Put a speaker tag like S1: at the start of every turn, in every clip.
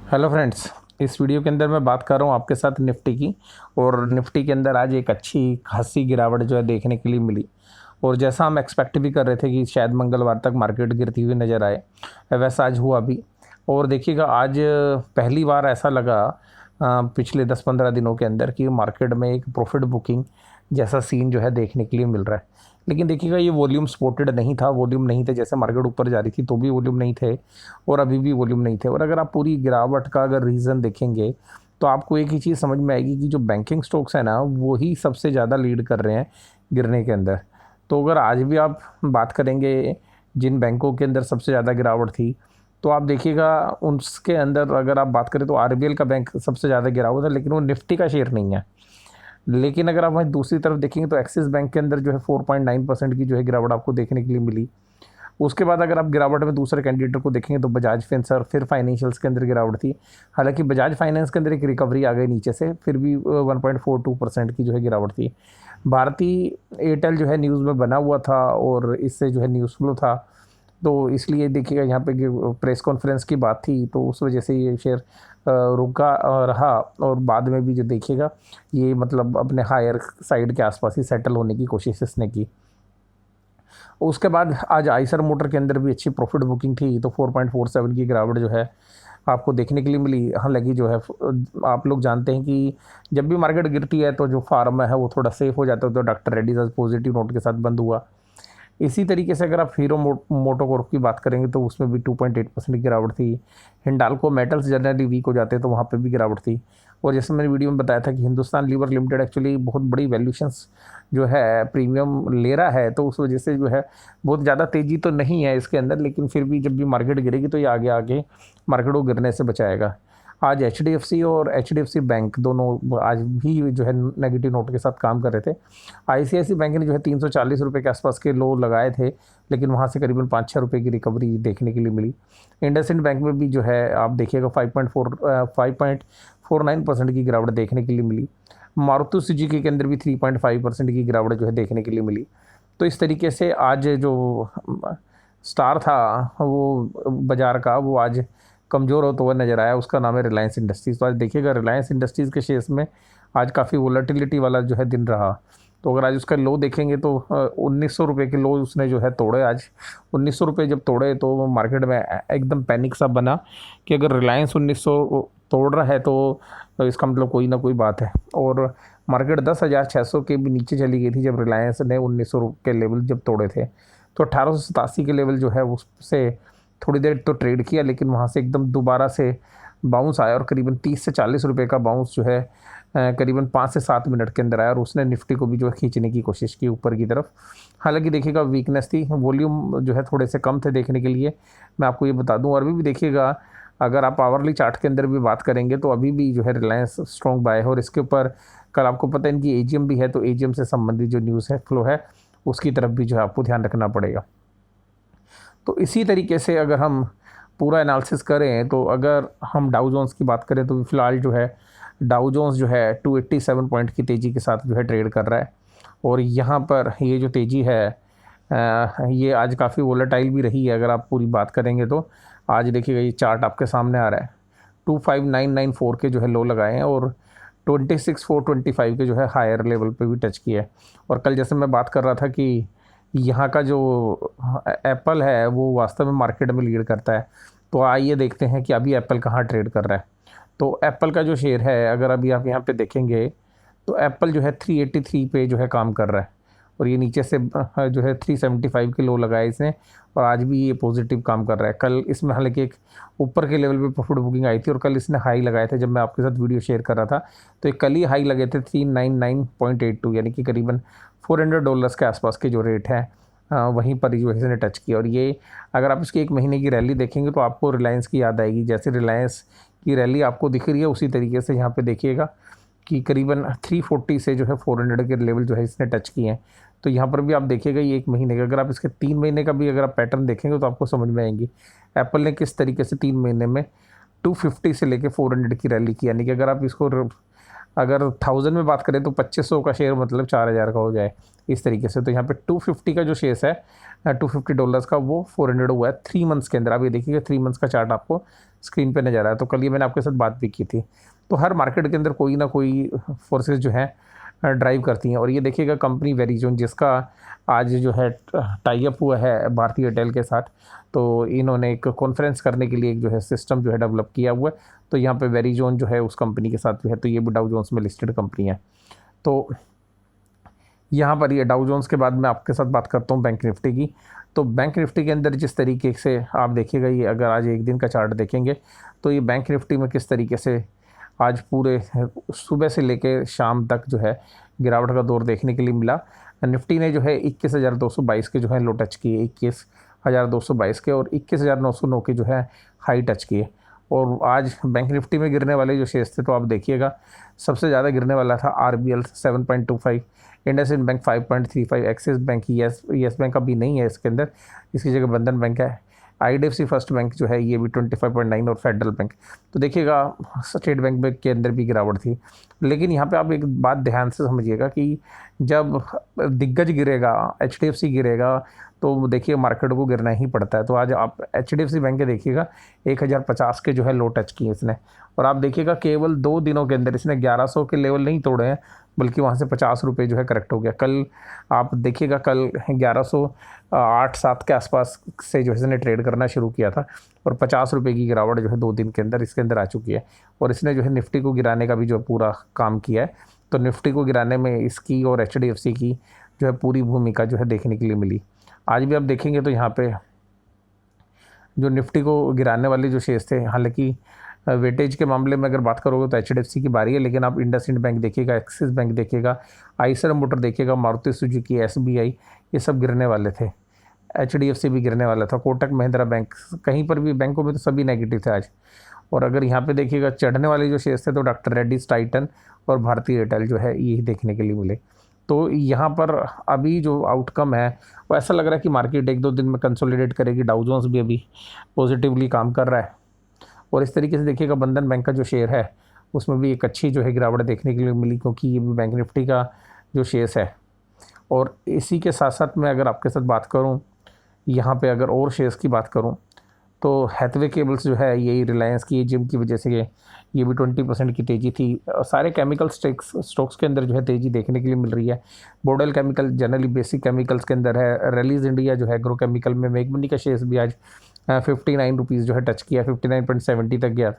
S1: Hello friends. इस video के अंदर मैं बात कर रहा हूँ आपके साथ निफ्टी की। और निफ्टी के अंदर आज एक अच्छी खासी गिरावट जो है देखने के लिए मिली। और जैसा हम एक्सपेक्ट भी कर रहे थे कि शायद मंगलवार तक मार्केट गिरती हुई नज़र आए, वैसा आज हुआ भी। और देखिएगा आज पहली बार ऐसा लगा पिछले 10-15 दिनों के अंदर कि मार्केट में एक प्रॉफिट बुकिंग जैसा सीन जो है देखने के लिए मिल रहा है। लेकिन देखिएगा ये वॉल्यूम सपोर्टेड नहीं था, वॉल्यूम नहीं थे। जैसे मार्केट ऊपर जा रही थी तो भी वॉल्यूम नहीं थे और अभी भी वॉल्यूम नहीं थे। और अगर आप पूरी गिरावट का अगर रीज़न देखेंगे तो आपको एक ही चीज़ समझ में आएगी कि जो बैंकिंग स्टॉक्स हैं ना वो ही सबसे ज़्यादा लीड कर रहे हैं गिरने के अंदर। तो अगर आज भी आप बात करेंगे जिन बैंकों के अंदर सबसे ज़्यादा गिरावट थी, तो आप देखिएगा उसके अंदर अगर आप बात करें तो आरबीएल का बैंक सबसे ज़्यादा गिरा हुआ था, लेकिन वो निफ्टी का शेयर नहीं है। लेकिन अगर आप वहीं दूसरी तरफ देखेंगे तो एक्सिस बैंक के अंदर जो है 4.9% की जो है गिरावट आपको देखने के लिए मिली। उसके बाद अगर आप गिरावट में दूसरे कैंडिडेट को देखेंगे तो बजाज फिनसर्व फिर फाइनेंशियल्स के अंदर गिरावट थी। हालांकि बजाज फाइनेंस के अंदर एक रिकवरी आ गई नीचे से, फिर भी 1.42% की जो है गिरावट थी। भारतीय एयरटेल जो है न्यूज़ में बना हुआ था और इससे जो है न्यूज़ फ्लो था, तो इसलिए देखिएगा यहाँ पे प्रेस कॉन्फ्रेंस की बात थी तो उस वजह से ये शेयर रुका रहा। और बाद में भी जो देखिएगा ये मतलब अपने हायर साइड के आसपास ही सेटल होने की कोशिश इसने की। उसके बाद आज आइसर मोटर के अंदर भी अच्छी प्रॉफिट बुकिंग थी, तो 4.47 की गिरावट जो है आपको देखने के लिए मिली। हालांकि जो है आप लोग जानते हैं कि जब भी मार्केट गिरती है तो जो फार्मा है वो थोड़ा सेफ हो जाता है, तो डॉक्टर रेड्डीज आज पॉजिटिव नोट के साथ बंद हुआ। इसी तरीके से अगर आप हीरो मोटोकॉर्प की बात करेंगे तो उसमें भी 2.8% की गिरावट थी। हिंडाल्को मेटल्स जनरली वीक हो जाते हैं तो वहाँ पे भी गिरावट थी। और जैसे मैंने वीडियो में बताया था कि हिंदुस्तान लीवर लिमिटेड एक्चुअली बहुत बड़ी वैल्यूशंस जो है प्रीमियम ले रहा है, तो उस वजह से जो है बहुत ज़्यादा तेज़ी तो नहीं है इसके अंदर, लेकिन फिर भी जब भी मार्केट गिरेगी तो ये आगे आगे मार्केट को गिरने से बचाएगा। आज एचडीएफसी और एचडीएफसी बैंक दोनों आज भी जो है नेगेटिव नोट के साथ काम कर रहे थे। आईसीआईसी बैंक ने जो है 340 रुपये के आसपास के लो लगाए थे, लेकिन वहाँ से करीबन 5-6 रुपये की रिकवरी देखने के लिए मिली। इंडसइंड बैंक में भी जो है आप देखिएगा 5.49% की गिरावट देखने के लिए मिली। मारुति सुजुकी के अंदर भी 3.5% की गिरावट जो है देखने के लिए मिली। तो इस तरीके से आज जो स्टार था वो बाज़ार का, वो आज कमज़ोर होता हुआ नज़र आया। उसका नाम है रिलायंस इंडस्ट्रीज़। तो आज देखिएगा रिलायंस इंडस्ट्रीज़ के शेयर्स में आज काफ़ी वोलेटिलिटी वाला जो है दिन रहा। तो अगर आज उसका लो देखेंगे तो 1900 रुपये के लो उसने जो है तोड़े आज। 1900 रुपये जब तोड़े तो मार्केट में एकदम पैनिक सा बना कि अगर रिलायंस 1900 तोड़ रहा है तो इसका मतलब कोई ना कोई बात है। और मार्केट 10,600 के भी नीचे चली गई थी जब रिलायंस ने 1900 के लेवल जब तोड़े थे। तो 1887 के लेवल जो है उससे थोड़ी देर तो ट्रेड किया, लेकिन वहाँ से एकदम दोबारा से बाउंस आया और करीबन 30 से 40 रुपये का बाउंस जो है करीबन 5 से 7 मिनट के अंदर आया और उसने निफ्टी को भी जो है खींचने की कोशिश की ऊपर की तरफ। हालांकि देखिएगा वीकनेस थी, वॉल्यूम जो है थोड़े से कम थे देखने के लिए, मैं आपको ये बता दूं। और अभी भी देखिएगा अगर आप आवरली चार्ट के अंदर भी बात करेंगे तो अभी भी जो है रिलायंस स्ट्रॉन्ग बाय है। और इसके ऊपर कल आपको पता है इनकी एजीएम भी है, तो एजीएम से संबंधित जो न्यूज़ है फ्लो है उसकी तरफ भी जो है आपको ध्यान रखना पड़ेगा। तो इसी तरीके से अगर हम पूरा एनालिसिस करें तो अगर हम डाउ जोन्स की बात करें तो फ़िलहाल जो है डाउ जोन्स जो है 287 पॉइंट की तेज़ी के साथ जो है ट्रेड कर रहा है। और यहाँ पर ये जो तेज़ी है ये आज काफ़ी वोलेटाइल भी रही है। अगर आप पूरी बात करेंगे तो आज देखिएगा ये चार्ट आपके सामने आ रहा है। 25994 के जो है लो लगाए हैं और 26425 के जो है हायर लेवल पे भी टच किया है। और कल जैसे मैं बात कर रहा था कि यहाँ का जो एप्पल है वो वास्तव में मार्केट में लीड करता है, तो आइए देखते हैं कि अभी एप्पल कहाँ ट्रेड कर रहा है। तो एप्पल का जो शेयर है अगर अभी आप यहाँ पे देखेंगे तो एप्पल जो है 383 पे जो है काम कर रहा है। और ये नीचे से जो है 375 के लो लगाए इसने और आज भी ये पॉजिटिव काम कर रहा है। कल इसमें हालांकि एक ऊपर के लेवल पे प्रॉफिट बुकिंग आई थी और कल इसने हाई लगाए थे जब मैं आपके साथ वीडियो शेयर कर रहा था, तो एक कल ही हाई लगे थे 399.82, यानी कि करीबन $400 के आसपास के जो रेट है वहीं पर जो है इसने टच किया। और ये अगर आप इसकी एक महीने की रैली देखेंगे तो आपको रिलायंस की याद आएगी। जैसे रिलायंस की रैली आपको दिख रही है उसी तरीके से यहाँ पे देखिएगा कि करीबन 340 से जो है 400 के लेवल जो है इसने टच किए हैं। तो यहाँ पर भी आप देखिएगा ये एक महीने का, अगर आप इसके 3 महीने का भी अगर आप पैटर्न देखेंगे तो आपको समझ में आएंगी एप्पल ने किस तरीके से 3 महीने में 250 से लेके 400 की रैली की। यानी कि अगर आप इसको अगर 1000 में बात करें तो 2500 का शेयर मतलब 4000 का हो जाए इस तरीके से। तो यहाँ पे 250 का जो शेयर है $250 का, वो 400 हुआ है 3 मंथ्स के अंदर। आप ये देखिएगा 3 मंथ्स का चार्ट आपको स्क्रीन पे नजर आ रहा है। तो कल ये मैंने आपके साथ बात भी की थी। तो हर मार्केट के अंदर कोई ना कोई फोर्सेस जो है ड्राइव करती हैं। और ये देखिएगा कंपनी वेरिजोन, जिसका आज जो है टाई अप हुआ है भारतीय एयरटेल के साथ, तो इन्होंने एक कॉन्फ्रेंस करने के लिए एक जो है सिस्टम जो है डेवलप किया हुआ है। तो यहाँ पे वेरिजोन जो है उस कंपनी के साथ जो है, तो ये भी डाउ जोन्स में लिस्टेड कंपनी है। तो यहाँ पर ये डाउ जोन्स के बाद मैं आपके साथ बात करता हूँ बैंक निफ्टी की। तो बैंक निफ्टी के अंदर जिस तरीके से आप देखिएगा, ये अगर आज एक दिन का चार्ट देखेंगे तो ये बैंक निफ्टी में किस तरीके से आज पूरे सुबह से लेकर शाम तक जो है गिरावट का दौर देखने के लिए मिला। निफ्टी ने जो है 21,222 के जो है लो टच किए, 21,222 के, और 21,909 के जो है हाई टच किए। और आज बैंक निफ्टी में गिरने वाले जो शेयर्स थे, तो आप देखिएगा सबसे ज़्यादा गिरने वाला था RBL 7.25, IndusInd bank 5.35, axis bank, yes bank अभी नहीं है इसके अंदर, इसकी जगह बंधन बैंक है, IDFC फर्स्ट बैंक जो है ये भी 25.9, और फेडरल बैंक। तो देखिएगा स्टेट बैंक के अंदर भी गिरावट थी। लेकिन यहाँ पे आप एक बात ध्यान से समझिएगा कि जब दिग्गज गिरेगा, HDFC गिरेगा, तो देखिए मार्केट को गिरना ही पड़ता है। तो आज आप HDFC बैंक के देखिएगा 1050 के जो है लो टच किए इसने। और आप देखिएगा केवल 2 दिनों के अंदर इसने 1100 के लेवल नहीं तोड़े हैं, बल्कि वहाँ से 50 रुपये जो है करेक्ट हो गया। कल आप देखिएगा, कल 1108-7 के आसपास से जो है इसने ट्रेड करना शुरू किया था, और 50 रुपये की गिरावट जो है 2 दिन के अंदर इसके अंदर आ चुकी है। और इसने जो है निफ्टी को गिराने का भी जो पूरा काम किया है। तो निफ्टी को गिराने में इसकी और HDFC की जो है पूरी भूमिका जो है देखने के लिए मिली। आज भी आप देखेंगे तो यहाँ पे जो निफ्टी को गिराने वाले जो शेयर्स थे, हालांकि वेटेज के मामले में अगर बात करोगे तो HDFC की बारी है, लेकिन आप इंडसइंड बैंक देखिएगा, एक्सिस बैंक देखिएगा, आइसर मोटर देखिएगा, मारुति सुजुकी, SBI, ये सब गिरने वाले थे। HDFC भी गिरने वाला था, कोटक महिंद्रा बैंक, कहीं पर भी बैंकों में तो सभी नेगेटिव थे आज। और अगर यहाँ पे देखिएगा चढ़ने वाले जो शेयर्स थे, तो डॉक्टर रेड्डीज, टाइटन और भारतीय एयरटेल जो है यही देखने के लिए मिले। तो यहाँ पर अभी जो आउटकम है वो ऐसा लग रहा है कि मार्केट 1-2 दिन में कंसोलिडेट करेगी। डाउ जोन्स भी अभी पॉजिटिवली काम कर रहा है। और इस तरीके से देखिएगा बंधन बैंक का जो शेयर है उसमें भी एक अच्छी जो है गिरावट देखने के लिए मिली, क्योंकि ये भी बैंक निफ्टी का जो शेयर्स है। और इसी के साथ साथ मैं अगर आपके साथ बात करूँ, यहाँ पे अगर और शेयर्स की बात करूँ, तो हैथवे केबल्स जो है, यही रिलायंस की जिम की वजह से ये भी 20% की तेज़ी थी। सारे केमिकल स्टॉक्स के अंदर जो है तेज़ी देखने के लिए मिल रही है। बोडल केमिकल जनरली बेसिक केमिकल्स के अंदर है। रेलीज इंडिया जो है एग्रो केमिकल में, मेघमनी का शेयर्स भी आज 59 रुपीज़ जो है टच किया, 59.70 तक गया।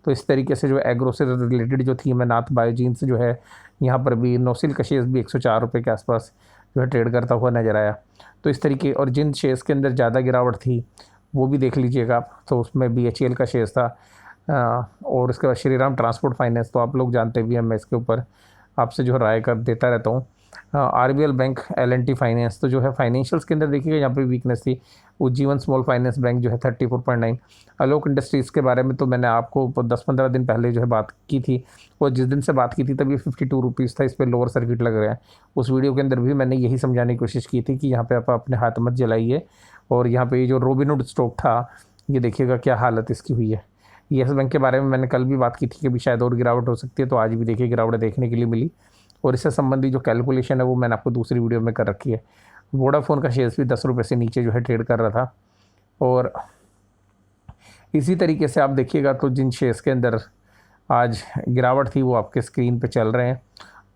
S1: तो इस तरीके से जो एग्रो से रिलेटेड जो थीम है, नाथ बायोजीन्स जो है, यहाँ पर भी नोसिल का शेयर्स भी 104 रुपये के आसपास जो है ट्रेड करता हुआ नजर आया। तो इस तरीके, और जिन शेयर्स के अंदर ज़्यादा गिरावट थी वो भी देख लीजिएगा आप। तो उसमें BHEL का शेयर्स था, और उसके बाद श्रीराम ट्रांसपोर्ट फाइनेंस, तो आप लोग जानते भी हैं, मैं इसके ऊपर आपसे जो राय कर देता रहता हूँ। RBL बैंक, L&T फाइनेंस, तो जो है फाइनेंशियल्स के अंदर देखिएगा यहाँ पे वीकनेस थी। उज्जीवन स्मॉल फाइनेंस बैंक जो है 34.9। आलोक इंडस्ट्रीज़ के बारे में तो मैंने आपको 10-15 दिन पहले जो है बात की थी, और जिस दिन से बात की थी तभी 52 रुपीज़ था, इस पर लोअर सर्किट लग रहा है। उस वीडियो के अंदर भी मैंने यही समझाने की कोशिश की थी कि यहाँ पे आप अपने हाथ मत जलाइए। और यहाँ पे ये जो रोबिनहुड स्टॉक था, ये देखिएगा क्या हालत इसकी हुई है। येस बैंक के बारे में मैंने कल भी बात की थी कि भी शायद और गिरावट हो सकती है, तो आज भी देखिए गिरावट देखने के लिए मिली। और इससे संबंधी जो कैलकुलेशन है वो मैंने आपको दूसरी वीडियो में कर रखी है। वोडाफोन का शेयर्स भी 10 रुपये से नीचे जो है ट्रेड कर रहा था। और इसी तरीके से आप देखिएगा तो जिन शेयर्स के अंदर आज गिरावट थी वो आपके स्क्रीन पे चल रहे हैं।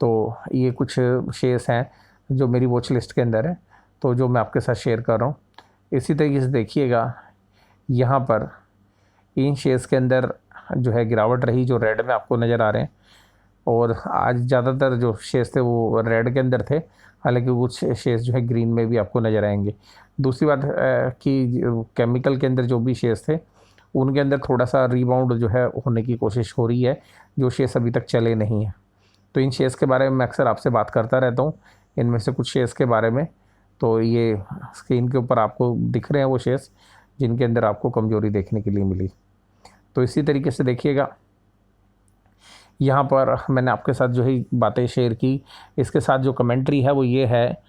S1: तो ये कुछ शेयर्स हैं जो मेरी वॉच लिस्ट के अंदर है, तो जो मैं आपके साथ शेयर कर रहा हूँ। इसी तरीके से देखिएगा यहाँ पर इन शेयर्स के अंदर जो है गिरावट रही, जो रेड में आपको नज़र आ रहे हैं। और आज ज़्यादातर जो शेयर्स थे वो रेड के अंदर थे, हालांकि कुछ शेयर्स जो है ग्रीन में भी आपको नज़र आएंगे। दूसरी बात कि केमिकल के अंदर जो भी शेयर्स थे उनके अंदर थोड़ा सा रीबाउंड जो है होने की कोशिश हो रही है, जो शेयर्स अभी तक चले नहीं हैं। तो इन शेयर्स के बारे में मैं अक्सर आपसे बात करता रहता हूँ, इनमें से कुछ शेयर्स के बारे में। तो ये स्क्रीन के ऊपर आपको दिख रहे हैं वो शेयर्स जिनके अंदर आपको कमज़ोरी देखने के लिए मिली। तो इसी तरीके से देखिएगा यहाँ पर मैंने आपके साथ जो है बातें शेयर की, इसके साथ जो कमेंट्री है वो ये है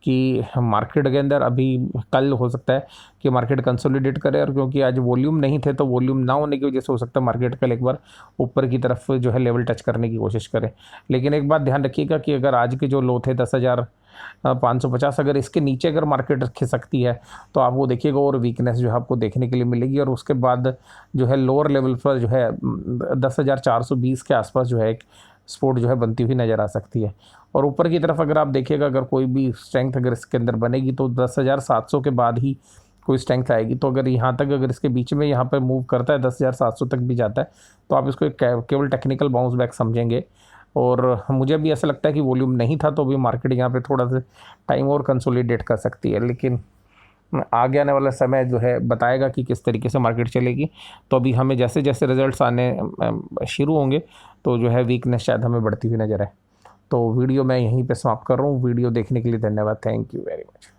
S1: कि मार्केट के अंदर अभी कल हो सकता है कि मार्केट कंसोलिडेट करे, और क्योंकि आज वॉल्यूम नहीं थे तो वॉल्यूम ना होने की वजह से हो सकता है मार्केट कल एक बार ऊपर की तरफ जो है लेवल टच करने की कोशिश करे। लेकिन एक बात ध्यान रखिएगा कि अगर आज के जो लो थे 10,550, अगर इसके नीचे अगर मार्केट खिसकती है तो आप वो देखिएगा और वीकनेस जो है आपको देखने के लिए मिलेगी, और उसके बाद जो है लोअर लेवल पर जो है 10,420 के आसपास जो है एक सपोर्ट जो है बनती हुई नज़र आ सकती है। और ऊपर की तरफ अगर आप देखिएगा, अगर कोई भी स्ट्रेंथ अगर इसके अंदर बनेगी तो 10,700 के बाद ही कोई स्ट्रेंथ आएगी। तो अगर यहाँ तक अगर इसके बीच में यहाँ पर मूव करता है 10,700 तक भी जाता है तो आप इसको केवल टेक्निकल बाउंस बैक समझेंगे। और मुझे भी ऐसा लगता है कि वॉल्यूम नहीं था तो भी मार्केट यहाँ पे थोड़ा सा टाइम और कंसोलिडेट कर सकती है, लेकिन आगे आने वाला समय जो है बताएगा कि किस तरीके से मार्केट चलेगी। तो अभी हमें जैसे जैसे रिजल्ट्स आने शुरू होंगे तो जो है वीकनेस शायद हमें बढ़ती हुई नज़र आए। तो वीडियो मैं यहीं पे समाप्त कर रहा हूँ। वीडियो देखने के लिए धन्यवाद। Thank you very much.